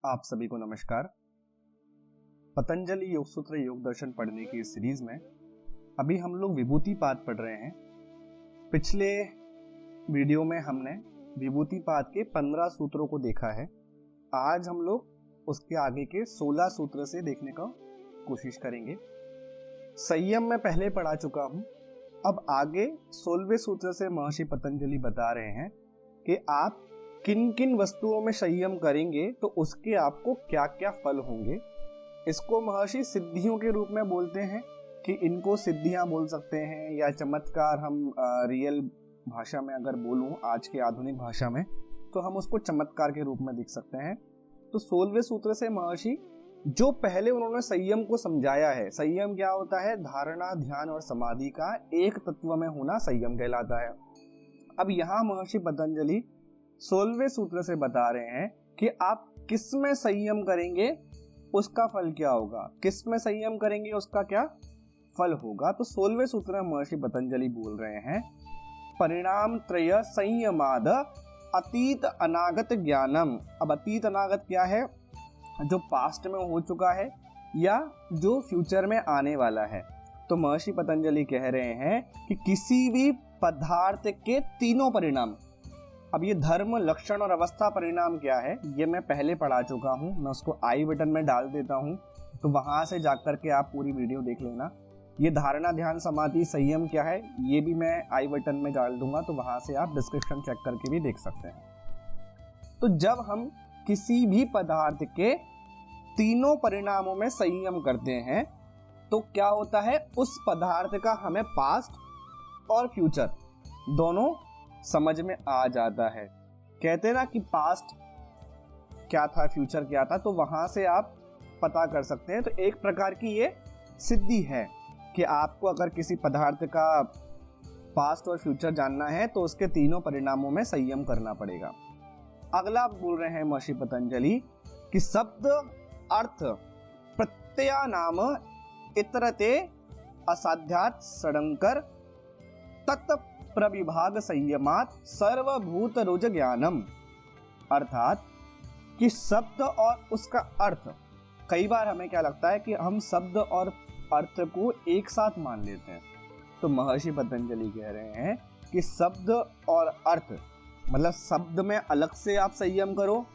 आप सभी को नमस्कार। पतंजलि योग सूत्र योग दर्शन पढ़ने की इस सीरीज में अभी हम लोग विभूतिपाद पढ़ रहे हैं। पिछले वीडियो में हमने विभूतिपाद के 15 सूत्रों को देखा है। आज हम लोग उसके आगे के 16 सूत्र से देखने का कोशिश करेंगे। संयम में पहले पढ़ा चुका हूं। अब आगे 16वें सूत्र से महर्षि पतंजलि बता रहे हैं कि आप किन किन वस्तुओं में संयम करेंगे तो उसके आपको क्या क्या फल होंगे। इसको महर्षि सिद्धियों के रूप में बोलते हैं कि इनको सिद्धियां बोल सकते हैं या चमत्कार। हम रियल भाषा में अगर बोलूं, आज के आधुनिक भाषा में, तो हम उसको चमत्कार के रूप में देख सकते हैं। तो 16वें सूत्र से महर्षि जो पहले उन्होंने संयम को समझाया है, संयम क्या होता है, धारणा, ध्यान और समाधि का एक तत्व में होना संयम कहलाता है। अब यहाँ महर्षि पतंजलि 16वें सूत्र से बता रहे हैं कि आप किस में संयम करेंगे उसका फल क्या होगा, किस में संयम करेंगे उसका क्या फल होगा। तो 16वें सूत्र में महर्षि पतंजलि बोल रहे हैं, परिणाम त्रय संयमाद अतीत अनागत ज्ञानम। अब अतीत अनागत क्या है, जो पास्ट में हो चुका है या जो फ्यूचर में आने वाला है। तो महर्षि पतंजलि कह रहे हैं कि किसी भी पदार्थ के तीनों परिणाम, अब ये धर्म, लक्षण और अवस्था परिणाम क्या है ये मैं पहले पढ़ा चुका हूं। मैं उसको आई बटन में डाल देता हूं, तो वहां से जाकर के आप पूरी वीडियो देख लेना। ये धारणा, ध्यान, समाधि, संयम क्या है ये भी मैं आई बटन में डाल दूंगा, तो वहां से आप डिस्क्रिप्शन चेक करके भी देख सकते हैं। तो जब हम किसी भी पदार्थ के तीनों परिणामों में संयम करते हैं तो क्या होता है, उस पदार्थ का हमें पास्ट और फ्यूचर दोनों समझ में आ जाता है। कहते ना कि पास्ट क्या था, फ्यूचर क्या था, तो वहां से आप पता कर सकते हैं। तो एक प्रकार की ये सिद्धि है कि आपको अगर किसी पदार्थ का पास्ट और फ्यूचर जानना है तो उसके तीनों परिणामों में संयम करना पड़ेगा। अगला बोल रहे हैं महर्षि पतंजलि कि शब्द अर्थ प्रत्यया नाम इतरते असाध्यात षडंकर तत् प्रविभाग संयमात सर्वभूत रुज ज्ञानम। अर्थात कि शब्द और उसका अर्थ, कई बार हमें क्या लगता है कि हम शब्द और अर्थ को एक साथ मान लेते हैं। तो महर्षि पतंजलि कह रहे हैं कि शब्द और अर्थ मतलब शब्द में अलग से आप संयम करो,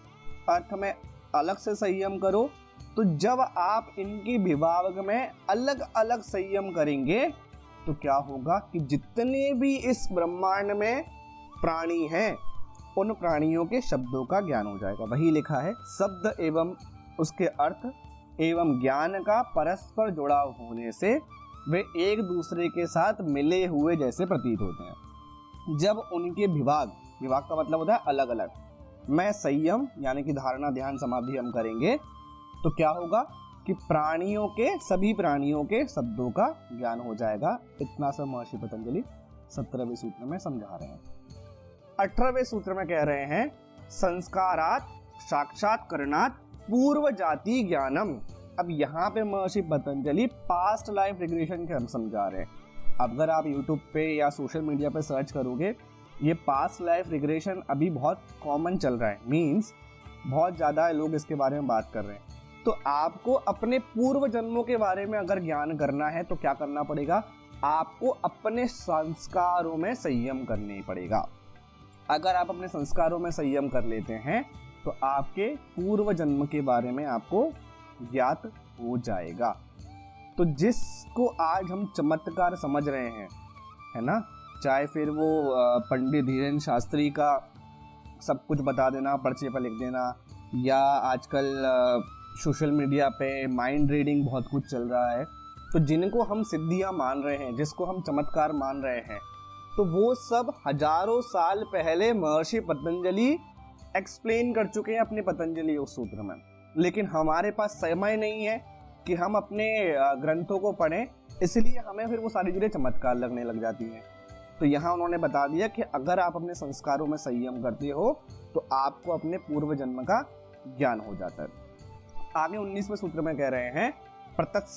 अर्थ में अलग से संयम करो। तो जब आप इनकी विभाग में अलग अलग संयम करेंगे तो क्या होगा कि जितने भी इस ब्रह्मांड में प्राणी हैं उन प्राणियों के शब्दों का ज्ञान हो जाएगा। वही लिखा है, शब्द एवं उसके अर्थ एवं ज्ञान का परस्पर जुड़ाव होने से वे एक दूसरे के साथ मिले हुए जैसे प्रतीत होते हैं। जब उनके विभाग का मतलब होता है अलग अलग में संयम यानी कि धारणा, ध्यान, समाधि हम करेंगे तो क्या होगा कि प्राणियों के, सभी प्राणियों के शब्दों का ज्ञान हो जाएगा। इतना सब महर्षि पतंजलि 17वें सूत्र में समझा रहे हैं। 18वें सूत्र में कह रहे हैं, संस्कारात साक्षात्करणात पूर्व जाति ज्ञानम। अब यहाँ पे महर्षि पतंजलि पास्ट लाइफ रिग्रेशन के हम समझा रहे हैं। अगर आप यूट्यूब पे या सोशल मीडिया पे सर्च करोगे, ये पास्ट लाइफ रिग्रेशन अभी बहुत कॉमन चल रहा है, मीन्स बहुत ज़्यादा लोग इसके बारे में बात कर रहे हैं। तो आपको अपने पूर्व जन्मों के बारे में अगर ज्ञान करना है तो क्या करना पड़ेगा, आपको अपने संस्कारों में संयम करना पड़ेगा। अगर आप अपने संस्कारों में संयम कर लेते हैं तो आपके पूर्व जन्म के बारे में आपको ज्ञात हो जाएगा। तो जिसको आज हम चमत्कार समझ रहे हैं, है ना, चाहे फिर वो पंडित धीरेन्द्र शास्त्री का सब कुछ बता देना, पर्चे पर लिख देना, या आजकल सोशल मीडिया पे माइंड रीडिंग बहुत कुछ चल रहा है, तो जिनको हम सिद्धियां मान रहे हैं, जिसको हम चमत्कार मान रहे हैं, तो वो सब हजारों साल पहले महर्षि पतंजलि एक्सप्लेन कर चुके हैं अपने पतंजलि योग सूत्र में। लेकिन हमारे पास समय नहीं है कि हम अपने ग्रंथों को पढ़ें, इसलिए हमें फिर वो सारी चीज़ें चमत्कार लगने लग जाती हैं। तो यहाँ उन्होंने बता दिया कि अगर आप अपने संस्कारों में संयम करते हो तो आपको अपने पूर्व जन्म का ज्ञान हो जाता है। आगे 19वें सूत्र में कह रहे हैं, प्रत्यक्ष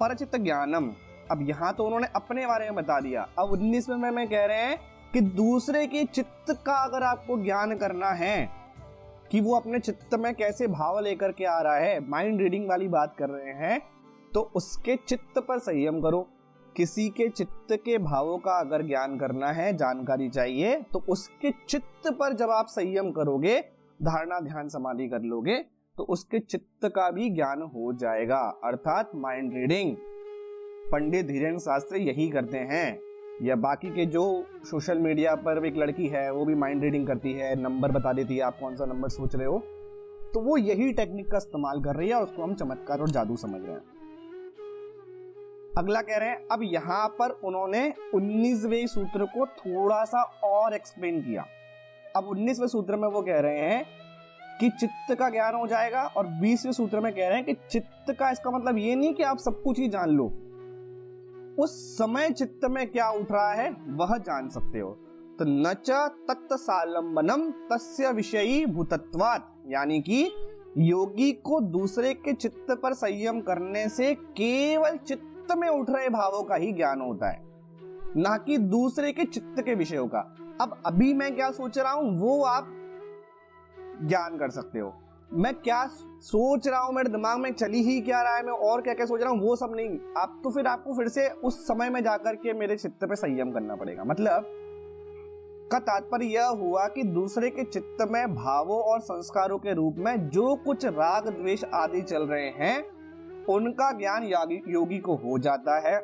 परचित ज्ञानम। अब यहाँ तो उन्होंने अपने बारे में बता दिया, अब 19वें में कह रहे हैं कि दूसरे के चित्त का अगर आपको ज्ञान करना है कि वो अपने चित्त में कैसे भाव लेकर के आ रहा है, माइंड रीडिंग वाली बात कर रहे हैं, तो उसके चित्त पर संयम करो। किसी के चित्त के भावों का अगर ज्ञान करना है, जानकारी चाहिए, तो उसके चित्त पर जब आप संयम करोगे, धारणा ध्यान समाधि कर लोगे, तो उसके चित्त का भी ज्ञान हो जाएगा, अर्थात माइंड रीडिंग। पंडित धीरेन्द्र शास्त्री यही करते हैं, या बाकी के जो सोशल मीडिया पर एक लड़की है वो भी माइंड रीडिंग करती है, नंबर बता देती है आप कौन सा नंबर सोच रहे हो, तो वो यही टेक्निक का इस्तेमाल कर रही है और उसको हम चमत्कार और जादू समझ रहे हैं। अगला कह रहे हैं, अब यहां पर उन्होंने 19वें सूत्र को थोड़ा सा और एक्सप्लेन किया। अब 19वें सूत्र में वो कह रहे हैं कि चित्त का ज्ञान हो जाएगा, और 20वें सूत्र में कह रहे हैं कि चित्त का इसका मतलब ये नहीं कि आप सब कुछ ही जान लो, उस समय चित्त में क्या उठ रहा है वह जान सकते हो। तो नच तत्सालंबनम तस्य विषयी भूतत्वात्, यानी कि योगी को दूसरे के चित्त पर संयम करने से केवल चित्त में उठ रहे भावों का ही ज्ञान होता है, ना कि दूसरे के चित्त के विषयों का। अब अभी मैं क्या सोच रहा हूं वो आप ज्ञान कर सकते हो, मैं क्या सोच रहा हूं, मेरे दिमाग में चली ही क्या रहा है, मैं और क्या क्या सोच रहा हूं वो सब नहीं। आप तो फिर आपको फिर से उस समय में जाकर के मेरे चित्त पे संयम करना पड़ेगा। मतलब का तात्पर्य यह हुआ कि दूसरे के चित्त में भावों और संस्कारों के रूप में जो कुछ राग द्वेष आदि चल रहे हैं उनका ज्ञान योगी को हो जाता है,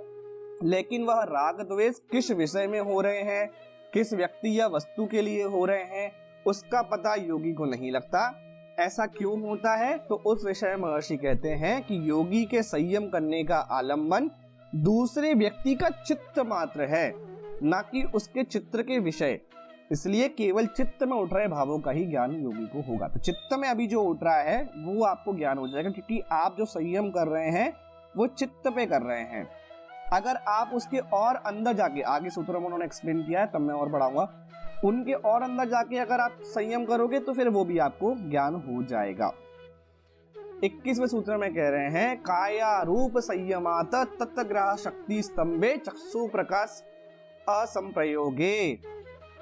लेकिन वह राग द्वेष किस विषय में हो रहे हैं, किस व्यक्ति या वस्तु के लिए हो रहे हैं, उसका पता योगी को नहीं लगता। ऐसा क्यों होता है? तो उस विषय में महर्षि कहते हैं कि योगी के संयम करने का आलंबन दूसरे व्यक्ति का चित्त मात्र है, ना कि उसके चित्र के विषय। इसलिए केवल चित्त में उठ रहे भावों का ही ज्ञान योगी को होगा। तो चित्त में अभी जो उठ रहा है वो आपको ज्ञान हो जाएगा, क्योंकि आप जो संयम कर रहे हैं वो चित्त पे कर रहे हैं। अगर आप उसके और अंदर जाके, आगे सूत्रों में उन्होंने एक्सप्लेन किया है तब मैं और बढ़ाऊंगा, उनके और अंदर जाके अगर आप संयम करोगे तो फिर वो भी आपको ज्ञान हो जाएगा। 21वें सूत्र में कह रहे हैं, काया रूप संयमात तत्ग्रह शक्ति स्तंभे चक्षु प्रकाश असंप्रयोगे।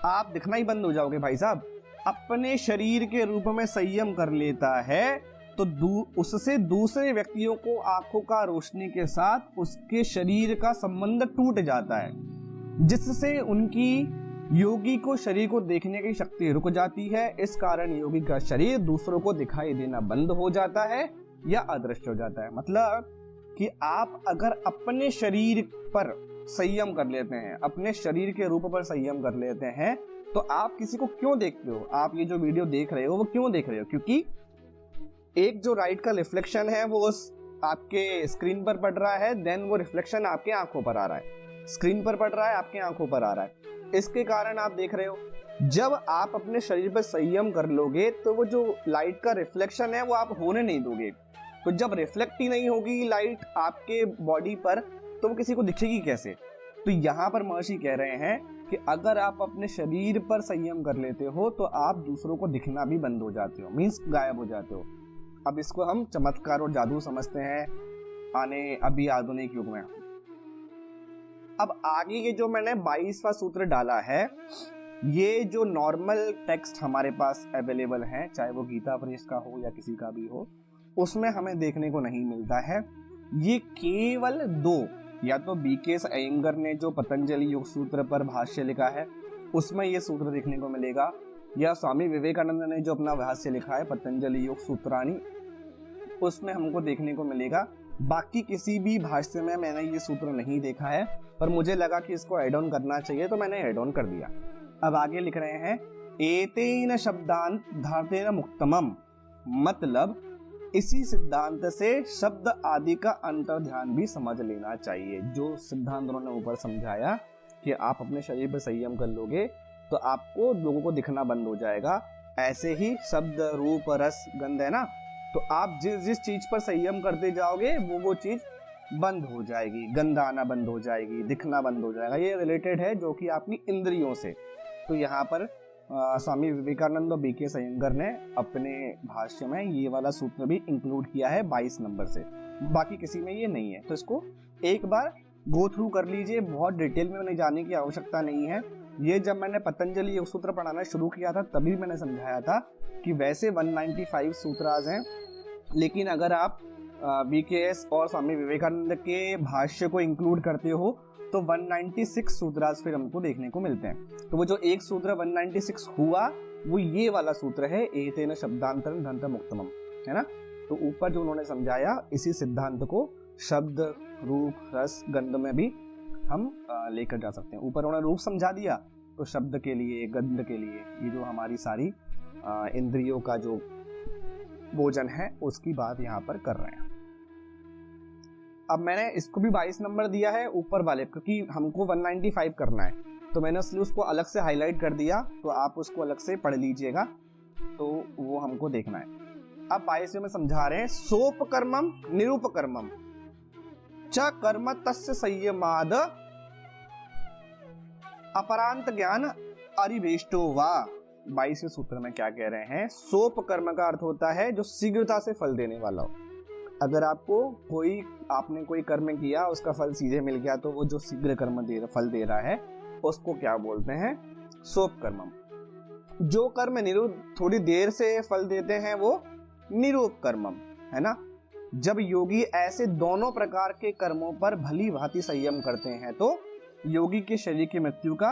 आप दिखना ही बंद हो जाओगे भाई साहब। अपने शरीर के रूप में संयम कर लेता है तो उससे दूसरे व्यक्तियों को आंखों का रोशनी के साथ उसके शरीर का संबंध टूट जाता है, जिससे उनकी योगी को शरीर को देखने की शक्ति रुक जाती है। इस कारण योगी का शरीर दूसरों को दिखाई देना बंद हो जाता है या अदृश्य हो जाता है। मतलब कि आप अगर अपने शरीर पर संयम कर लेते हैं, अपने शरीर के रूप पर संयम कर लेते हैं, तो आप किसी को क्यों देखते हो? आप ये जो वीडियो देख रहे हो वो क्यों देख रहे हो? क्योंकि एक जो लाइट का रिफ्लेक्शन है वो आपके स्क्रीन पर पड़ रहा है, देन वो रिफ्लेक्शन आपके आंखों पर आ रहा है, स्क्रीन पर पड़ रहा है, आपके आंखों पर आ रहा है, इसके कारण आप देख रहे हो। जब आप अपने शरीर पर संयम कर लोगे तो वो जो लाइट का रिफ्लेक्शन है वो आप होने नहीं दोगे। तो जब रिफ्लेक्ट ही नहीं होगी लाइट आपके बॉडी पर तो वो किसी को दिखेगी कैसे? तो यहाँ पर महर्षि कह रहे हैं कि अगर आप अपने शरीर पर संयम कर लेते हो तो आप दूसरों को दिखना भी बंद हो जाते हो, मीन्स गायब हो जाते हो। अब इसको हम चमत्कार और जादू समझते हैं अभी आधुनिक युग में। अब आगे ये जो मैंने 22वां सूत्र डाला है, ये जो नॉर्मल टेक्स्ट हमारे पास अवेलेबल है, चाहे वो गीता प्रेस का हो या किसी का भी हो, उसमें हमें देखने को नहीं मिलता है। ये केवल 2, या तो बीके अयंगर ने जो पतंजलि योग सूत्र पर भाष्य लिखा है उसमें ये सूत्र देखने को मिलेगा, या स्वामी विवेकानंद ने जो अपना भाष्य लिखा है पतंजलि योग सूत्राणी, उसमें हमको देखने को मिलेगा। बाकी किसी भी भाष्य में मैंने ये सूत्र नहीं देखा है, पर मुझे लगा कि इसको ऐड ऑन करना चाहिए तो मैंने ऐड ऑन कर दिया। अब आगे लिख रहे हैं, एतेन शब्दांत धातेन मुक्तमम, मतलब इसी सिद्धांत से शब्द आदि का अंतर ध्यान भी समझ लेना चाहिए। जो सिद्धांत उन्होंने ऊपर समझाया कि आप अपने शरीर पर संयम कर लोगे तो आपको लोगों को दिखना बंद हो जाएगा, ऐसे ही शब्द रूप रस गंध है ना, तो आप जिस जिस चीज पर संयम करते जाओगे वो चीज बंद हो जाएगी, गंध आना बंद हो जाएगी, दिखना बंद हो जाएगा। ये रिलेटेड है जो कि आपकी इंद्रियों से। तो यहाँ पर स्वामी विवेकानंद और बीके अयंगर ने अपने भाष्य में ये वाला सूत्र भी इंक्लूड किया है 22 नंबर से, बाकी किसी में ये नहीं है। तो इसको एक बार गो थ्रू कर लीजिए, बहुत डिटेल में नहीं जाने की आवश्यकता नहीं है। ये जब मैंने पतंजलि योग सूत्र पढ़ाना शुरू किया था तभी मैंने समझाया था कि वैसे 195 सूत्रास हैं, लेकिन अगर आप बीकेएस और स्वामी विवेकानंद के भाष्य को इंक्लूड करते हो तो 196 सूत्रास फिर हमको देखने को मिलते हैं। तो वो जो एक सूत्र 196 हुआ वो ये वाला सूत्र है, एतेन शब्दांतरं धन्तं मुक्तमम्, है ना। तो ऊपर जो उन्होंने समझाया इसी सिद्धांत को शब्द, रूप, रस, गंध में भी हम लेकर जा सकते हैं। ऊपर उन्होंने रूप समझा दिया, तो शब्द के लिए, गंध के लिए, ये जो हमारी सारी इंद्रियों का जो भोजन है उसकी बात यहाँ पर कर रहे हैं। अब मैंने इसको भी 22 नंबर दिया है ऊपर वाले, क्योंकि हमको 195 करना है, तो मैंने इसलिए उसको अलग से हाईलाइट कर दिया, तो आप उसको अलग से पढ़ लीजिएगा, तो वो हमको देखना है। अब 22 में समझा रहे हैं, सोपकर्मम निरूपकर्मम च कर्म तस्य संयमाद अपरांत ज्ञान अरिवेष्टो वा। 22वें सूत्र में क्या कह रहे हैं, सोपकर्म का अर्थ होता है जो शीघ्रता से फल देने वाला हो। अगर आपको आपने कोई कर्म किया, उसका फल सीधे मिल गया, तो वो जो शीघ्र कर्म फल दे रहा है उसको क्या बोलते हैं, सोप कर्मम। जो कर्म थोड़ी देर से फल देते हैं वो निरूप कर्मम, है ना। जब योगी ऐसे दोनों प्रकार के कर्मों पर भली भांति संयम करते हैं तो योगी के शरीर की मृत्यु का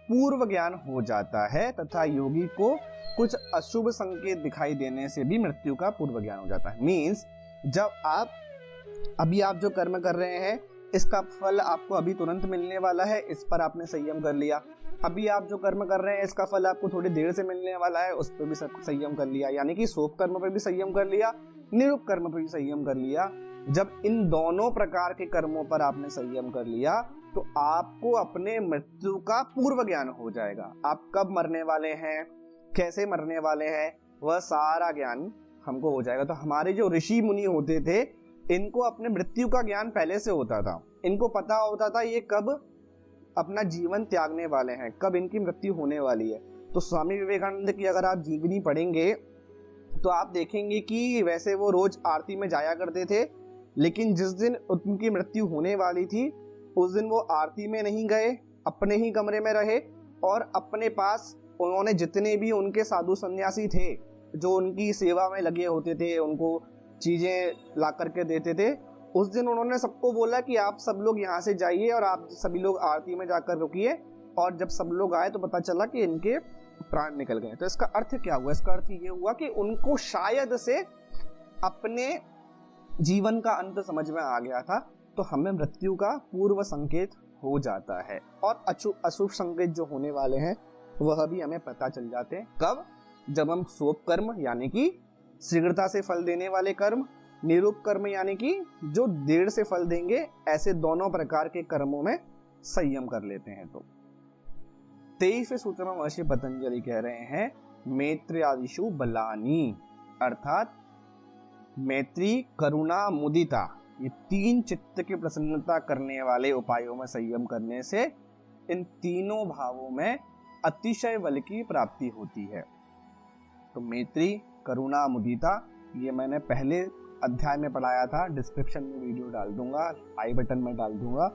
पूर्व ज्ञान हो जाता है तथा योगी को कुछ अशुभ संकेत दिखाई देने से भी मृत्यु का पूर्व ज्ञान हो जाता है। मीन्स जब आप जो कर्म कर रहे हैं इसका फल आपको अभी तुरंत मिलने वाला है, इस पर आपने संयम कर लिया। अभी आप जो कर्म कर रहे हैं इसका फल आपको थोड़ी देर से मिलने वाला है, उस पर भी संयम कर लिया, यानी कि सोप कर्म पर भी संयम कर लिया, निरूप कर्म पर भी संयम कर लिया। जब इन दोनों प्रकार के कर्मों पर आपने संयम कर लिया तो आपको अपने मृत्यु का पूर्व ज्ञान हो जाएगा। आप कब मरने वाले हैं, कैसे मरने वाले हैं, वह सारा ज्ञान हमको हो जाएगा। तो हमारे जो ऋषि मुनि होते थे इनको अपने मृत्यु का ज्ञान पहले से होता था, इनको पता होता था ये कब अपना जीवन त्यागने वाले हैं, कब इनकी मृत्यु होने वाली है। तो स्वामी विवेकानंद की अगर आप जीवनी पढ़ेंगे तो आप देखेंगे कि वैसे वो रोज आरती में जाया करते थे, लेकिन जिस दिन उनकी मृत्यु होने वाली थी उस दिन वो आरती में नहीं गए, अपने ही कमरे में रहे और अपने पास उन्होंने जितने भी उनके साधु सन्यासी थे जो उनकी सेवा में लगे होते थे, उनको चीजें ला करके देते थे, उस दिन उन्होंने सबको बोला कि आप सब लोग यहाँ से जाइए और आप सभी लोग आरती में जाकर रुकिए। और जब सब लोग आए तो पता चला कि इनके प्राण निकल गए। तो इसका अर्थ क्या हुआ, इसका अर्थ ये हुआ कि उनको शायद से अपने जीवन का अंत समझ में आ गया था। तो हमें मृत्यु का पूर्व संकेत हो जाता है और अशुभ संकेत जो होने वाले हैं वह भी हमें पता चल जाते हैं। कब, जब हम सोप कर्म यानी कि शीघ्रता से फल देने वाले कर्म, निरूप कर्म यानी कि जो देर से फल देंगे, ऐसे दोनों प्रकार के कर्मों में संयम कर लेते हैं। तो 23वें सूत्र में महर्षि पतंजलि कह रहे हैं, मैत्र्यादिषु बलानि, अर्थात मैत्री, करुणा, मुदिता, ये तीन चित्त की प्रसन्नता करने वाले उपायों में संयम करने से इन तीनों भावों में अतिशय बल की प्राप्ति होती है। तो मैत्री, करुणा, मुदिता, ये मैंने पहले अध्याय में पढ़ाया था, डिस्क्रिप्शन में वीडियो डाल दूंगा, आई बटन में डाल दूंगा।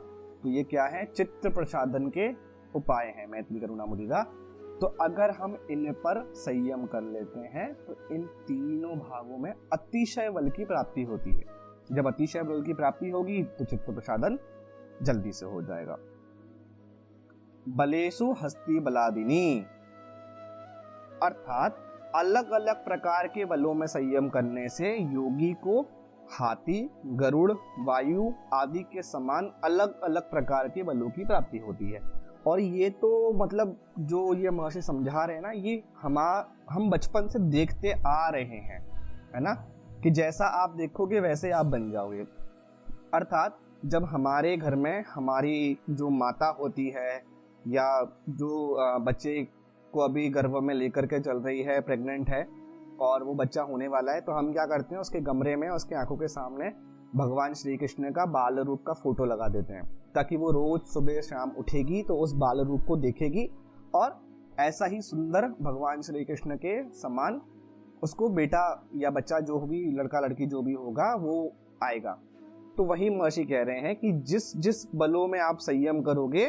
तो ये क्या है, चित्त प्रसादन के उपाय हैं, मैत्री, करुणा, मुदिता। तो अगर हम इन पर संयम कर लेते हैं तो इन तीनों भावों में अतिशय बल की प्राप्ति होती है। जब अतिशय बल की प्राप्ति होगी तो चित्त प्रसादन जल्दी से हो जाएगा। बलेषु हस्ति बलादिनी, अर्थात अलग अलग प्रकार के बलों में संयम करने से योगी को हाथी, गरुड़, वायु आदि के समान अलग अलग प्रकार के बलों की प्राप्ति होती है। और ये तो मतलब जो ये महर्षि समझा रहे हैं ना, ये हम बचपन से देखते आ रहे हैं, है ना, कि जैसा आप देखोगे वैसे आप बन जाओगे। अर्थात जब हमारे घर में हमारी जो माता होती है या जो बच्चे को अभी गर्भ में लेकर के चल रही है, प्रेग्नेंट है और वो बच्चा होने वाला है, तो हम क्या करते हैं, उसके कमरे में उसके आंखों के सामने भगवान श्री कृष्ण का बाल रूप का फोटो लगा देते हैं, ताकि वो रोज सुबह शाम उठेगी तो उस बाल रूप को देखेगी और ऐसा ही सुंदर भगवान श्री कृष्ण के समान उसको बेटा या बच्चा जो भी, लड़का लड़की जो भी होगा, वो आएगा। तो वही महर्षि कह रहे हैं कि जिस जिस बलों में आप संयम करोगे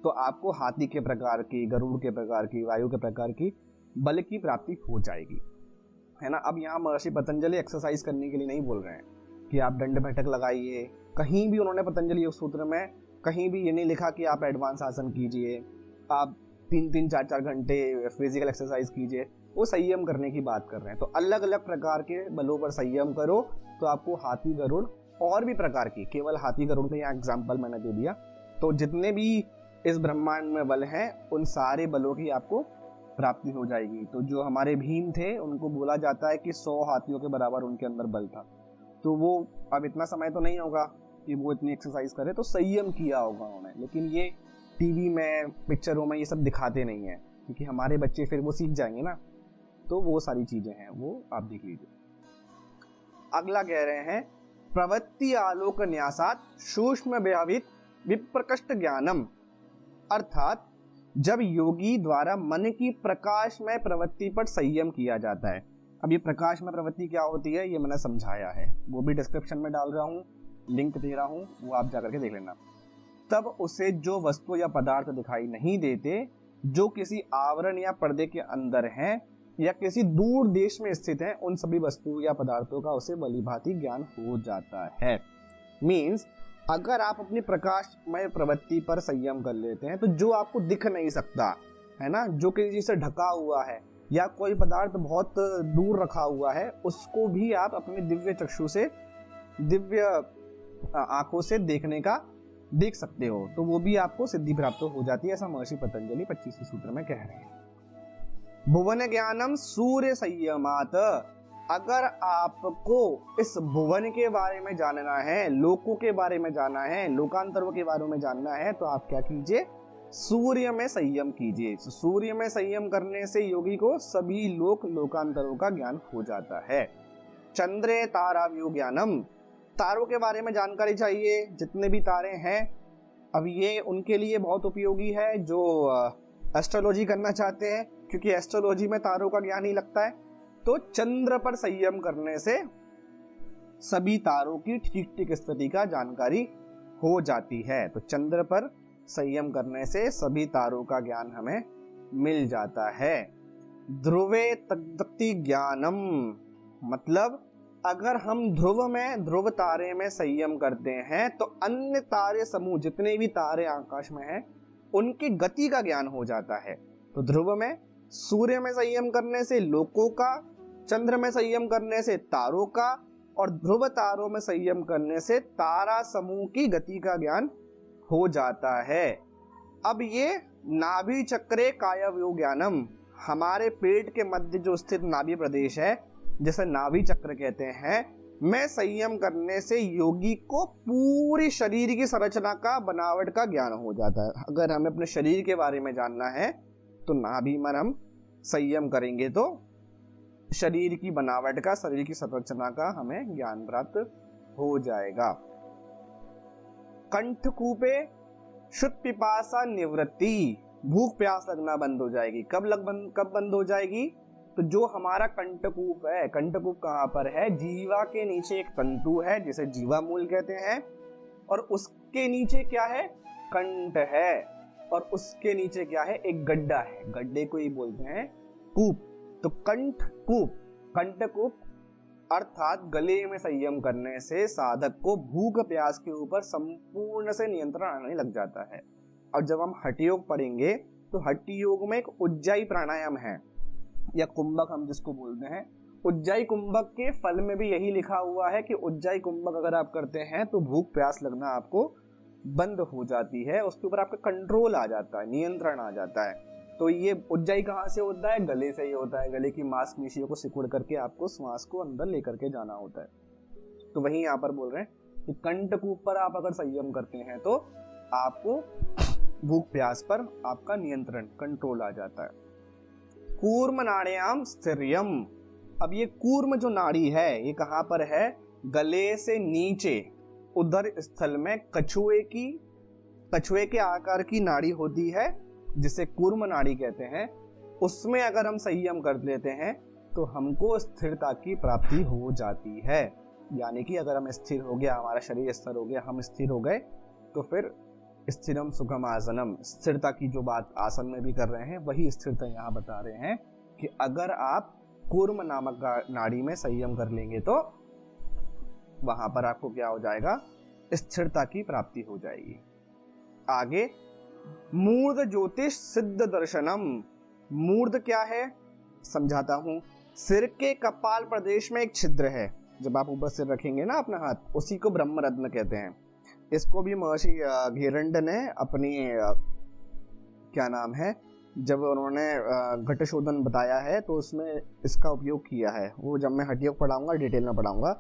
तो आपको हाथी के प्रकार की, गरुड़ के प्रकार की, वायु के प्रकार की बल की प्राप्ति हो जाएगी। है ना। अब यहाँ महर्षि पतंजलि एक्सरसाइज करने के लिए नहीं बोल रहे हैं कि आप दंड बैठक लगाइए, कहीं भी उन्होंने पतंजलि योग सूत्र में कहीं भी ये नहीं लिखा कि आप एडवांस आसन कीजिए, आप 3-3, 4-4 घंटे फिजिकल एक्सरसाइज कीजिए। वो संयम करने की बात कर रहे हैं। तो अलग अलग प्रकार के बलों पर संयम करो तो आपको हाथी गरुड़ और भी प्रकार की, केवल हाथी गरुड़ का यहाँ एग्जाम्पल मैंने दे दिया, तो जितने भी इस ब्रह्मांड में बल हैं उन सारे बलों की आपको प्राप्ति हो जाएगी। तो जो हमारे भीम थे उनको बोला जाता है कि 100 हाथियों के बराबर उनके अंदर बल था। तो वो अब इतना समय तो नहीं होगा कि वो इतनी एक्सरसाइज करे, तो संयम किया होगा उन्होंने। लेकिन ये टीवी में, पिक्चरों में ये सब दिखाते नहीं है, क्योंकि हमारे बच्चे फिर वो सीख जाएंगे ना। तो वो सारी चीजें हैं, वो आप देख लीजिए। अगला कह रहे हैं प्रवृत्ति आलोक न्यासात सूक्ष्म व्यवहित विप्रकष्ट ज्ञानम, अर्थात जब योगी द्वारा मन की प्रकाशमय प्रवृत्ति पर संयम किया जाता है। अब ये प्रकाशमय प्रवृत्ति क्या होती है ये मैंने समझाया है, वो भी डिस्क्रिप्शन में डाल रहा हूँ, लिंक दे रहा हूँ, वो आप जाकर के देख लेना। तब उसे जो वस्तु या पदार्थ दिखाई नहीं देते, जो किसी आवरण या पर्दे के अंदर हैं या किसी दूर देश में स्थित हैं, उन सभी वस्तु या पदार्थों का उसे भलीभांति ज्ञान हो जाता है। मीन्स अगर आप अपनी प्रकाशमय प्रवृत्ति पर संयम कर लेते हैं तो जो आपको दिख नहीं सकता है ना, जो किसी चीज से ढका हुआ है या कोई पदार्थ बहुत दूर रखा हुआ है, उसको भी आप अपने दिव्य चक्षु से, दिव्य आंखों से देख सकते हो, तो वो भी आपको सिद्धि प्राप्त हो जाती है। ऐसा महर्षि पतंजलि 25वें सूत्र में कह रहे हैं। भुवन ज्ञानम सूर्य संयमात, अगर आपको इस भुवन के बारे में जानना है, लोकों के बारे में जानना है, लोकांतरों के बारे में जानना है, तो आप क्या कीजिए, सूर्य में संयम कीजिए। सूर्य में संयम करने से योगी को सभी लोकांतरों का ज्ञान हो जाता है। चंद्रे ताराव्यू ज्ञानम, तारों के बारे में जानकारी चाहिए, जितने भी तारे हैं। अब ये उनके लिए बहुत उपयोगी है जो एस्ट्रोलॉजी करना चाहते हैं, क्योंकि एस्ट्रोलॉजी में तारों का ज्ञान ही लगता है। तो चंद्र पर संयम करने से सभी तारों की ठीक ठीक स्थिति का जानकारी हो जाती है। तो चंद्र पर संयम करने से सभी तारों का ज्ञान हमें मिल जाता है। ध्रुवे तद्गति ज्ञानम, मतलब अगर हम ध्रुव तारे में संयम करते हैं तो अन्य तारे समूह, जितने भी तारे आकाश में हैं, उनकी गति का ज्ञान हो जाता है। तो ध्रुव में, सूर्य में संयम करने से लोकों का, चंद्र में संयम करने से तारों का, और ध्रुव तारों में संयम करने से तारा समूह की गति का ज्ञान हो जाता है। अब ये नाभि चक्रे कायव्यूह ज्ञानम, हमारे पेट के मध्य जो स्थित नाभि प्रदेश है, जिसे नाभि चक्र कहते हैं, में संयम करने से योगी को पूरी शरीर की संरचना का, बनावट का ज्ञान हो जाता है। अगर हमें अपने शरीर के बारे में जानना है तो नाभि में हम संयम करेंगे तो शरीर की बनावट का, शरीर की संरचना का हमें ज्ञान प्राप्त हो जाएगा। कंठकूपे शुद्ध पिपासा निवृत्ति, भूख प्यास लगना बंद हो जाएगी। कब बंद हो जाएगी? तो जो हमारा कंठकूप है, कंठकूप कहाँ पर है? जीवा के नीचे एक तंतु है जिसे जीवा मूल कहते हैं, और उसके नीचे क्या है? कंठ है, और उसके नीचे क्या है? एक गड्ढा है, गड्ढे को ही बोलते हैं कूप। तो कंठकूप अर्थात गले में संयम करने से साधक को भूख प्यास के ऊपर संपूर्ण से नियंत्रण आने लग जाता है। और जब हम हठ योग पढ़ेंगे तो हठ योग में एक उज्जाई प्राणायाम है, या कुंभक हम जिसको बोलते हैं। उज्जाई कुंभक के फल में भी यही लिखा हुआ है कि उज्जाई कुंभक अगर आप करते हैं तो भूख प्यास लगना आपको बंद हो जाती है, उसके ऊपर आपका कंट्रोल आ जाता है, नियंत्रण आ जाता है। तो ये उज्जाई कहाँ से होता है? गले से ही होता है। गले की मांसपेशियों को सिकुड़ करके आपको श्वास को अंदर लेकर के जाना होता है। तो वही यहाँ पर बोल रहे हैं कि कंठकूप पर आप अगर संयम करते हैं तो आपको भूख प्यास पर आपका नियंत्रण, कंट्रोल आ जाता है। कूर्म नाड़याम स्थिर्यम, अब ये कूर्म जो नाड़ी है ये कहाँ पर है? गले से नीचे उदर स्थल में कछुए के आकार की नाड़ी होती है जिसे कूर्म नाड़ी कहते हैं। उसमें अगर हम संयम कर लेते हैं तो हमको स्थिरता की प्राप्ति हो जाती है। यानी कि अगर हम स्थिर हो गया, हमारा शरीर स्थिर हो गया, हम स्थिर हो गए, तो फिर स्थिरम सुखम आसनम, स्थिरता की जो बात आसन में भी कर रहे हैं वही स्थिरता यहाँ बता रहे हैं कि अगर आप कूर्म नामक नाड़ी में संयम कर लेंगे तो वहां पर आपको क्या हो जाएगा, स्थिरता की प्राप्ति हो जाएगी। आगे, मूर्ध ज्योतिष सिद्ध दर्शनम। मूर्ध क्या है समझाता हूं। सिर के कपाल प्रदेश में एक छिद्र है, जब आप ऊपर सिर रखेंगे ना अपना हाथ, उसी को ब्रह्मरत्न कहते हैं। इसको भी महर्षि घेरंड ने अपनी क्या नाम है, जब उन्होंने घटशोधन बताया है तो उसमें इसका उपयोग किया है। वो जब मैं हटियोग पढ़ाऊंगा डिटेल में पढ़ाऊंगा।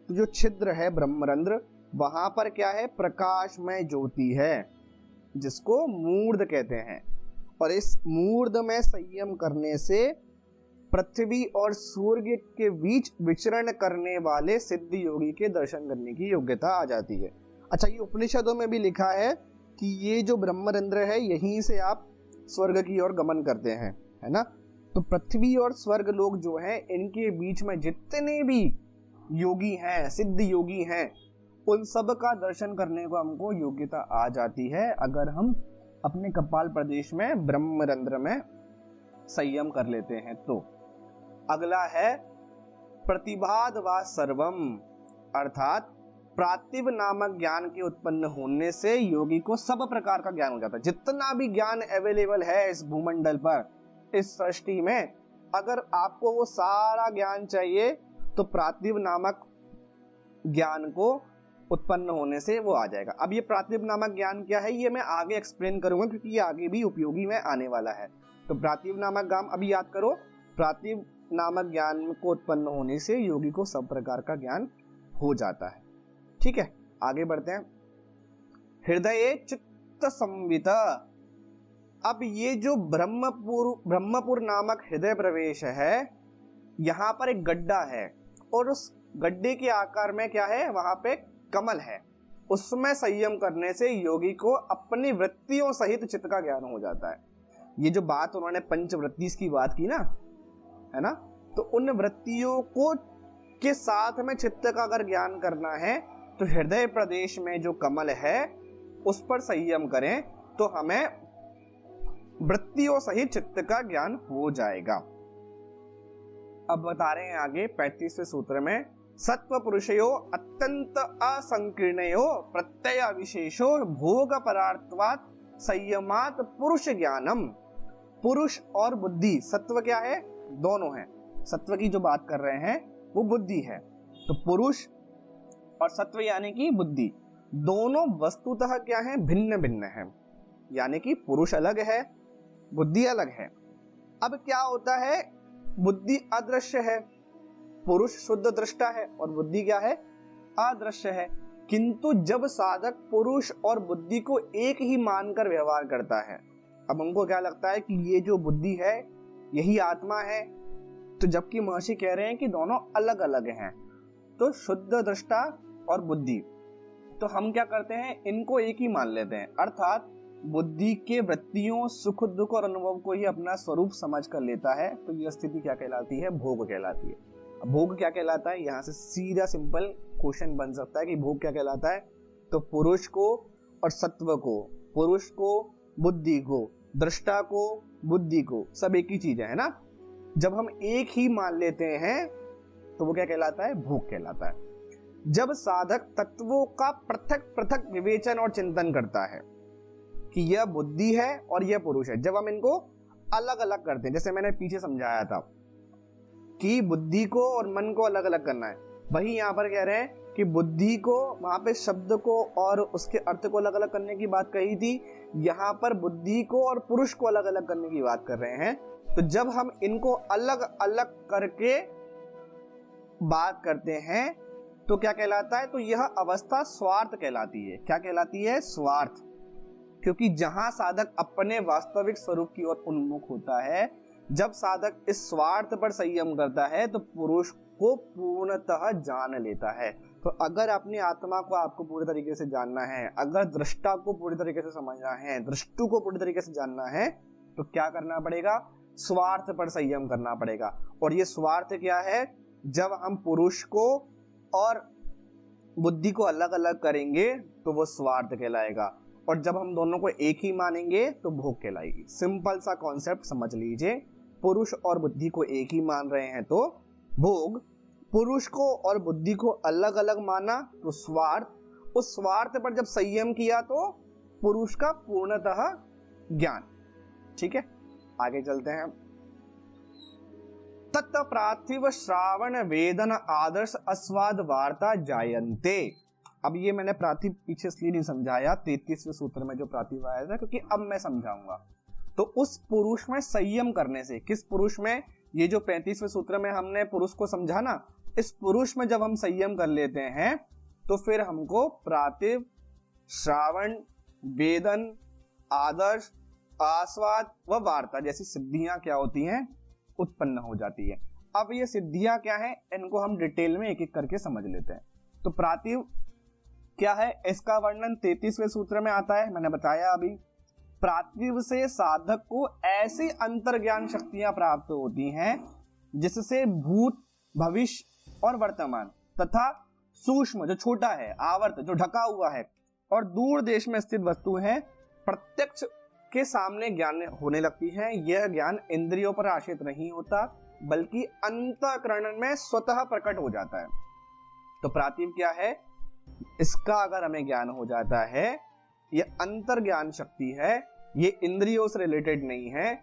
तो जो छिद्र है ब्रह्मरंध्र, वहां पर क्या है, प्रकाशमय ज्योति है जिसको मूर्ध कहते हैं। और इस मूर्ध में संयम करने से पृथ्वी और सूर्य के बीच विचरण करने वाले सिद्ध योगी के दर्शन करने की योग्यता आ जाती है। अच्छा, ये उपनिषदों में भी लिखा है कि ये जो ब्रह्मरंध्र है यहीं से आप स्वर्ग की ओर गमन करते हैं, है ना। तो पृथ्वी और स्वर्ग लोग जो हैं, इनके बीच में जितने भी योगी हैं, सिद्ध योगी हैं, उन सब का दर्शन करने को हमको योग्यता आ जाती है अगर हम अपने कपाल प्रदेश में ब्रह्मरंध्र में संयम कर लेते हैं तो। अगला है प्रतिभाद व सर्वम, अर्थात प्रातिभ नामक ज्ञान के उत्पन्न होने से योगी को सब प्रकार का ज्ञान हो जाता है। जितना भी ज्ञान अवेलेबल है इस भूमंडल पर, इस सृष्टि में, अगर आपको वो सारा ज्ञान चाहिए तो प्रातिभ नामक ज्ञान को उत्पन्न होने से वो आ जाएगा। अब ये प्रातिभ नामक ज्ञान क्या है, ये मैं आगे एक्सप्लेन करूंगा क्योंकि ये आगे भी उपयोगी में आने वाला है। तो प्रातिभ नामक ज्ञान अभी याद करो, प्रातिभ नामक ज्ञान को उत्पन्न होने से योगी को सब प्रकार का ज्ञान हो जाता है। ठीक है, आगे बढ़ते हैं। हृदय चित्त संवित। अब ये जो ब्रह्मपुर नामक हृदय प्रवेश है, यहां पर एक गड्ढा है और उस गड्ढे के आकार में क्या है, वहां पे कमल है। उसमें संयम करने से योगी को अपनी वृत्तियों सहित चित्त का ज्ञान हो जाता है। ये जो बात उन्होंने पंचवृत्ति की बात की ना, है ना, तो उन वृत्तियों को के साथ में चित्त का अगर ज्ञान करना है तो हृदय प्रदेश में जो कमल है उस पर संयम करें तो हमें वृत्तियों सहित चित्त का ज्ञान हो जाएगा। अब बता रहे हैं आगे 35वें सूत्र में, सत्व पुरुषयो अत्यंत असंकीर्णयो प्रत्यय विशेषो भोग परार्थवात संयमात पुरुष ज्ञानम। पुरुष और बुद्धि, सत्व क्या है, दोनों है। सत्व की जो बात कर रहे हैं वो बुद्धि है। तो पुरुष और सत्व यानी कि बुद्धि, दोनों वस्तुतः क्या है, भिन्न भिन्न है। यानी कि पुरुष अलग है, बुद्धि अलग है। अब क्या होता है, बुद्धि अदृश्य है, पुरुष शुद्ध दृष्टा है और बुद्धि क्या है, अदृश्य है। किंतु जब साधक पुरुष और बुद्धि को एक ही मानकर व्यवहार करता है, अब हमको क्या लगता है कि ये जो बुद्धि है यही आत्मा है, तो जबकि महर्षि कह रहे हैं कि दोनों अलग अलग हैं, तो शुद्ध दृष्टा और बुद्धि, तो हम क्या करते हैं, इनको एक ही मान लेते हैं। अर्थात बुद्धि के वृत्तियों, सुख दुख और अनुभव को ही अपना स्वरूप समझ कर लेता है। तो यह स्थिति क्या कहलाती है, भोग कहलाती है। भोग क्या कहलाता है, यहाँ से सीधा सिंपल क्वेश्चन बन सकता है कि भोग क्या कहलाता है। तो पुरुष को और सत्व को, पुरुष को बुद्धि को, दृष्टा को बुद्धि को, सब एक ही चीज है ना। जब हम एक ही मान लेते हैं तो वो क्या कहलाता है, भोग कहलाता है। जब साधक तत्वों का पृथक पृथक विवेचन और चिंतन करता है कि यह बुद्धि है और यह पुरुष है, जब हम इनको अलग अलग करते हैं, जैसे मैंने पीछे समझाया था कि बुद्धि को और मन को अलग अलग करना है, वही यहाँ पर कह रहे हैं कि बुद्धि को, वहां पे शब्द को और उसके अर्थ को अलग अलग करने की बात कही थी, यहाँ पर बुद्धि को और पुरुष को अलग अलग करने की बात कर रहे हैं। तो जब हम इनको अलग अलग करके बात करते हैं तो क्या कहलाता है, तो यह अवस्था स्वार्थ कहलाती है। क्या कहलाती है, स्वार्थ। क्योंकि जहां साधक अपने वास्तविक स्वरूप की ओर उन्मुख होता है, जब साधक इस स्वार्थ पर संयम करता है तो पुरुष को पूर्णतः जान लेता है। तो अगर अपनी आत्मा को आपको पूरी तरीके से जानना है, अगर दृष्टा को पूरी तरीके से समझना है, दृष्टु को पूरी तरीके से जानना है, तो क्या करना पड़ेगा, स्वार्थ पर संयम करना पड़ेगा। और ये स्वार्थ क्या है, जब हम पुरुष को और बुद्धि को अलग अलग करेंगे तो वो स्वार्थ कहलाएगा, और जब हम दोनों को एक ही मानेंगे तो भोग कहलाएगी। सिंपल सा कॉन्सेप्ट समझ लीजिए, पुरुष और बुद्धि को एक ही मान रहे हैं तो भोग, पुरुष को और बुद्धि को अलग अलग माना तो स्वार्थ, उस स्वार्थ पर जब संयम किया तो पुरुष का पूर्णतः ज्ञान। ठीक है, आगे चलते हैं। तत् पार्थिव श्रावण वेदन आदर्श अस्वाद वार्ता जायन्ते। अब ये मैंने पार्थिव पीछे इसलिए नहीं समझाया 33वें सूत्र में जो पार्थिव आया था, क्योंकि अब मैं समझाऊंगा। तो उस पुरुष में संयम करने से, किस पुरुष में, ये जो 35वें सूत्र में हमने पुरुष को समझा ना, इस पुरुष में जब हम संयम कर लेते हैं तो फिर हमको पार्थिव, श्रावण, वेदन, आदर्श, आस्वाद व वार्ता जैसी सिद्धियां क्या होती हैं, उत्पन्न हो जाती है। अब ये सिद्धियां क्या है, इनको हम डिटेल में एक एक करके समझ लेते हैं। तो पार्थिव क्या है, इसका वर्णन 33वें सूत्र में आता है। मैंने बताया अभी, पार्थिव से साधक को ऐसी अंतर्ज्ञान शक्तियां प्राप्त होती हैं जिससे भूत, भविष्य और वर्तमान तथा सूक्ष्म जो छोटा है, आवर्त जो ढका हुआ है और दूर देश में स्थित वस्तु है प्रत्यक्ष के सामने ज्ञान होने लगती है। यह ज्ञान इंद्रियों पर आश्रित नहीं होता बल्कि अंतःकरण में स्वतः प्रकट हो जाता है। तो पार्थिव क्या है, इसका अगर हमें ज्ञान हो जाता है, ये अंतर ज्ञान शक्ति है, ये इंद्रियों से रिलेटेड नहीं है,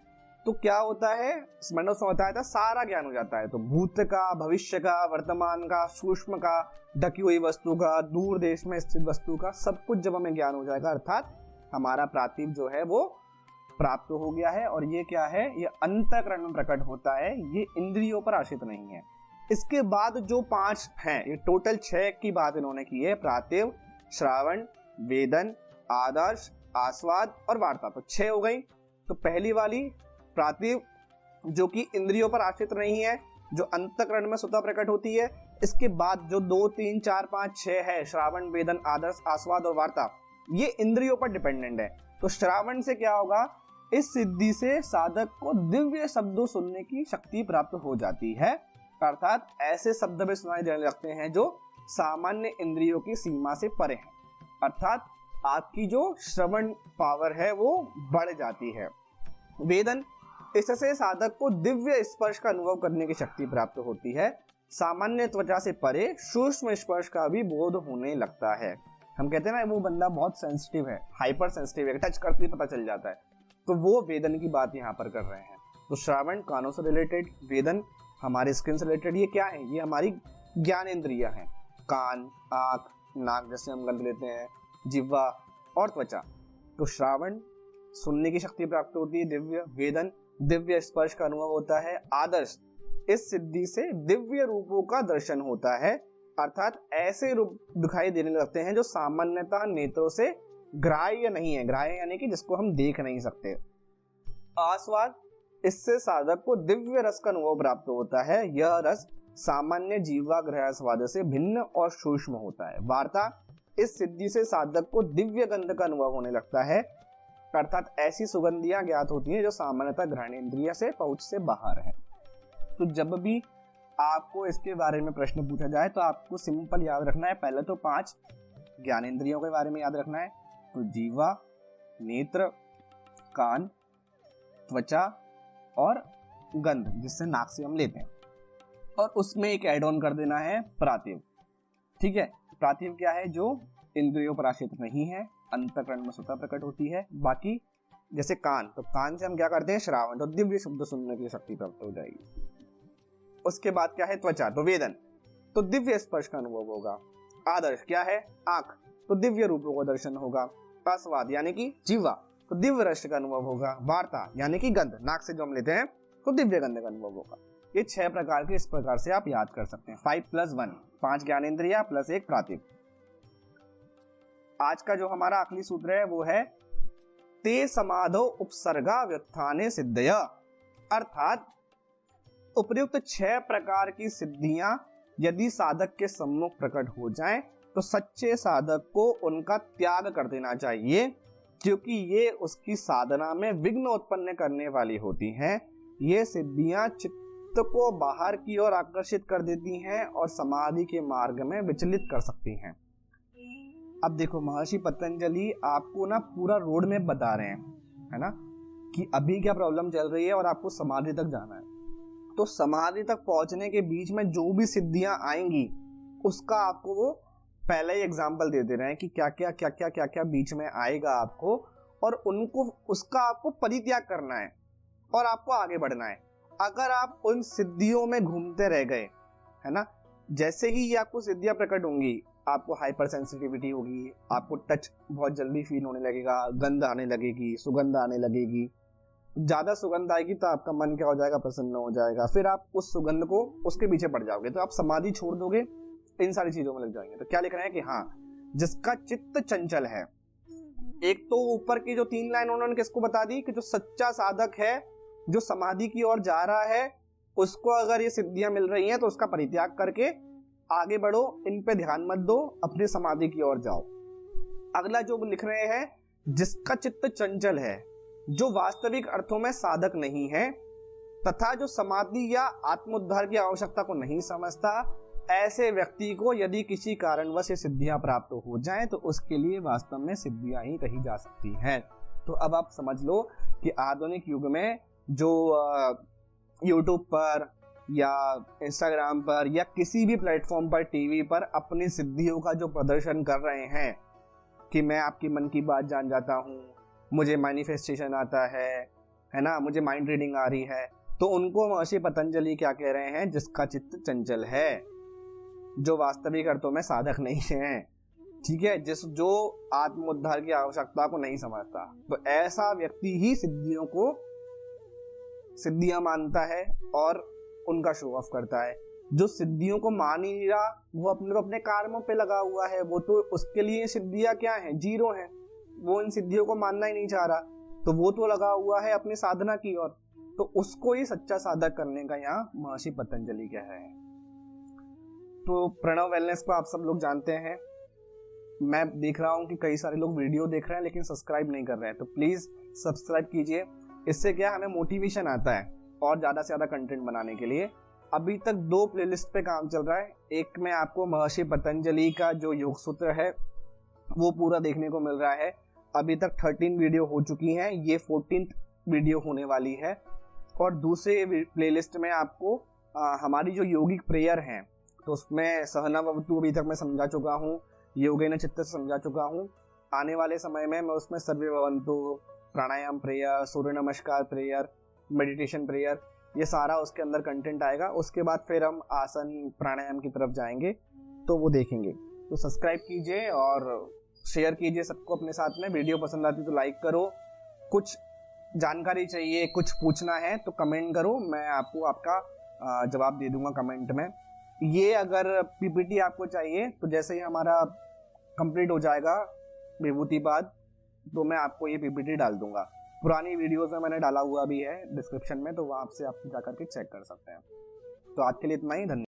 तो क्या होता है, मैंने उसमें बताया था सारा ज्ञान हो जाता है। तो भूत का, भविष्य का, वर्तमान का, सूक्ष्म का, ढकी हुई वस्तु का, दूर देश में स्थित वस्तु का, सब कुछ जब हमें ज्ञान हो जाएगा, अर्थात हमारा पार्थिव जो है वो प्राप्त हो गया है। और ये क्या है, ये अंतःकरण में प्रकट होता है, ये इंद्रियों पर आश्रित नहीं है। इसके बाद जो 5 हैं, ये टोटल 6 की बात इन्होंने की है, पार्थिव, श्रावण, वेदन, आदर्श, आस्वाद और वार्ता, तो 6 हो गई। तो पहली वाली पार्थिव जो कि इंद्रियों पर आश्रित नहीं है, जो अंतःकरण में स्वतः प्रकट होती है। इसके बाद जो 2, 3, 4, 5, 6 है, श्रावण, वेदन, आदर्श, आस्वाद और वार्ता, ये इंद्रियों पर डिपेंडेंट है। तो श्रावण से क्या होगा, इस सिद्धि से साधक को दिव्य शब्दों सुनने की शक्ति प्राप्त हो जाती है, अर्थात ऐसे शब्द भी सुनाई देने लगते हैं जो सामान्य इंद्रियों की सीमा से परे हैं, अर्थात आपकी जो श्रवण पावर है वो बढ़ जाती है। वेदन, इससे साधक को दिव्य स्पर्श का अनुभव करने की शक्ति प्राप्त होती है, सामान्य त्वचा से परे सूक्ष्म स्पर्श का भी बोध होने लगता है। हम कहते हैं ना वो बंदा बहुत सेंसिटिव है, हाइपर सेंसिटिव है, टच करते ही पता चल जाता है, तो वो वेदन की बात यहाँ पर कर रहे हैं। तो श्रावण कानों से रिलेटेड, वेदन हमारे स्किन से रिलेटेड, ये क्या है, ये हमारी ज्ञान इंद्रियां हैं, कान, आंख, नाक जैसे हम गंध लेते हैं, जिह्वा और त्वचा। तो श्रावण सुनने की शक्ति प्राप्त होती है, दिव्य, वेदन दिव्य स्पर्श का अनुभव होता है, आदर्श इस सिद्धि से दिव्य रूपों का दर्शन होता है, अर्थात ऐसे रूप दिखाई देने लगते हैं जो सामान्यतः नेत्रों से ग्राह्य नहीं है, ग्राह्य यानी कि जिसको हम देख नहीं सकते। आस्वाद, इससे साधक को दिव्य रस का अनुभव प्राप्त होता है, यह रस सामान्य जीवा ग्रह स्वाद से भिन्न और सूक्ष्म होता है। वार्ता, इस सिद्धि से साधक को दिव्य गंध का अनुभव होने लगता है, अर्थात ऐसी सुगंधियां ज्ञात होती हैं जो सामान्यतः ग्रहण इंद्रिय से पहुंच से बाहर है। तो जब भी आपको इसके बारे में प्रश्न पूछा जाए तो आपको सिंपल याद रखना है, पहले तो 5 ज्ञानेंद्रियों के बारे में याद रखना है, तो जीवा, नेत्र, कान, त्वचा और गंध जिससे नाक से हम लेते हैं, और उसमें एक ऐड ऑन कर देना है पार्थिव। ठीक है, पार्थिव क्या है, जो इंद्रियों पर आश्रित नहीं है, अंतःकरण में स्वतः प्रकट होती है। बाकी जैसे कान, तो कान से हम क्या करते हैं, श्रावण, तो दिव्य शब्द सुनने की शक्ति प्राप्त हो जाएगी। उसके बाद क्या है, त्वचा, तो वेदन, तो दिव्य स्पर्श का अनुभव होगा। आदर्श क्या है, आंख, तो दिव्य रूपों का दर्शन होगा। आस्वाद यानी कि जीवा, तो दिव्य रस का अनुभव होगा। वार्ता यानी कि गंध, नाक से जो हम लेते हैं, तो दिव्य गंध का अनुभव होगा। ये 6 प्रकार के इस प्रकार से आप याद कर सकते हैं, 5 + 1, 5 ज्ञानेंद्रिया प्लस 1 पार्थिव। आज का जो हमारा आखिरी सूत्र है वो है ते समाधो उपसर्गा व्युत्थाने सिद्धय, अर्थात उपयुक्त 6 प्रकार की सिद्धियां यदि साधक के सम्मुख प्रकट हो जाएं तो सच्चे साधक को उनका त्याग कर देना चाहिए, क्योंकि ये उसकी साधना में विघ्न उत्पन्न करने वाली होती हैं। ये सिद्धियां चित्त को बाहर की ओर आकर्षित कर देती हैं और समाधि के मार्ग में विचलित कर सकती हैं। अब देखो, महर्षि पतंजलि आपको ना पूरा रोड मैप बता रहे हैं, है ना, कि अभी क्या प्रॉब्लम चल रही है और आपको समाधि तक जाना है। तो समाधि तक पहुंचने के बीच में जो भी सिद्धियां आएंगी उसका आपको वो पहले ही एग्जाम्पल दे दे रहे हैं कि क्या क्या बीच में आएगा आपको, और उनको उसका आपको परित्याग करना है और आपको आगे बढ़ना है। अगर आप उन सिद्धियों में घूमते रह गए, है ना, जैसे ही ये आपको सिद्धियां प्रकट होंगी, आपको हाइपर सेंसिटिविटी होगी, आपको टच बहुत जल्दी फील होने लगेगा, गंध आने लगेगी, सुगंध आने लगेगी। ज्यादा सुगंध आएगी तो आपका मन क्या हो जाएगा, प्रसन्न हो जाएगा, फिर आप उस सुगंध को उसके पीछे पड़ जाओगे, तो आप समाधि छोड़ दोगे, इन सारी चीजों में लग जाएंगे। तो क्या लिख रहे हैं कि हाँ, जिसका चित्त चंचल है। एक तो ऊपर की जो 3 लाइन उन्होंने किसको बता दी कि जो सच्चा साधक है, जो समाधि की ओर जा रहा है, उसको अगर ये सिद्धियां मिल रही हैं तो उसका परित्याग करके आगे बढ़ो, इन पे ध्यान मत दो, अपनी समाधि की ओर जाओ। अगला जो लिख रहे हैं, जिसका चित्त चंचल है, जो वास्तविक अर्थों में साधक नहीं है तथा जो समाधि या आत्मोद्धार की आवश्यकता को नहीं समझता, ऐसे व्यक्ति को यदि किसी कारणवश ये सिद्धियां प्राप्त हो जाएं तो उसके लिए वास्तव में सिद्धियां ही कही जा सकती हैं। तो अब आप समझ लो कि आधुनिक युग में जो YouTube पर या Instagram पर या किसी भी प्लेटफॉर्म पर, टीवी पर अपनी सिद्धियों का जो प्रदर्शन कर रहे हैं कि मैं आपकी मन की बात जान जाता हूँ, मुझे मैनिफेस्टेशन आता है ना, मुझे माइंड रीडिंग आ रही है, तो उनको महर्षि पतंजलि क्या कह रहे हैं, जिसका चित्त चंचल है, जो वास्तविक अर्थों में साधक नहीं है, ठीक है, जो आत्मोद्धार की आवश्यकता को नहीं समझता, तो ऐसा व्यक्ति ही सिद्धियां मानता है और उनका शो ऑफ करता है। जो सिद्धियों को मान ही नहीं रहा, वो अपने कर्मों पे लगा हुआ है, वो तो उसके लिए सिद्धियां क्या हैं, जीरो हैं, वो इन सिद्धियों को मानना ही नहीं चाह रहा, तो वो तो लगा हुआ है अपनी साधना की ओर, तो उसको ही सच्चा साधक करने का यहाँ महर्षि पतंजलि कह रहे हैं। तो प्रणव वेलनेस को आप सब लोग जानते हैं। मैं देख रहा हूं कि कई सारे लोग वीडियो देख रहे हैं लेकिन सब्सक्राइब नहीं कर रहे हैं, तो प्लीज सब्सक्राइब कीजिए। इससे क्या हमें मोटिवेशन आता है और ज्यादा से ज्यादा कंटेंट बनाने के लिए। अभी तक 2 प्लेलिस्ट पे काम चल रहा है। एक में आपको महर्षि पतंजलि का जो योग सूत्र है वो पूरा देखने को मिल रहा है। अभी तक 13 वीडियो हो चुकी हैं, ये 14th वीडियो होने वाली है। और दूसरे प्लेलिस्ट में आपको हमारी जो योगिक प्रेयर हैं, तो उसमें सहना भवतु अभी तक मैं समझा चुका हूँ, योगेन चित्त समझा चुका हूँ। आने वाले समय में मैं उसमें सर्वे भवन्तु, प्राणायाम प्रेयर, सूर्य नमस्कार प्रेयर, मेडिटेशन प्रेयर, ये सारा उसके अंदर कंटेंट आएगा। उसके बाद फिर हम आसन प्राणायाम की तरफ जाएंगे, तो वो देखेंगे। तो सब्सक्राइब कीजिए और शेयर कीजिए सबको अपने साथ में। वीडियो पसंद आती तो लाइक करो। कुछ जानकारी चाहिए, कुछ पूछना है तो कमेंट करो, मैं आपको आपका जवाब दे दूंगा कमेंट में। ये अगर पीपीटी आपको चाहिए तो जैसे ही हमारा कंप्लीट हो जाएगा विभूतिपाद, तो मैं आपको ये पीपीटी डाल दूंगा। पुरानी वीडियोस में मैंने डाला हुआ भी है डिस्क्रिप्शन में, तो वहाँ से आप जा करके चेक कर सकते हैं। तो आज के लिए इतना ही, धन्यवाद।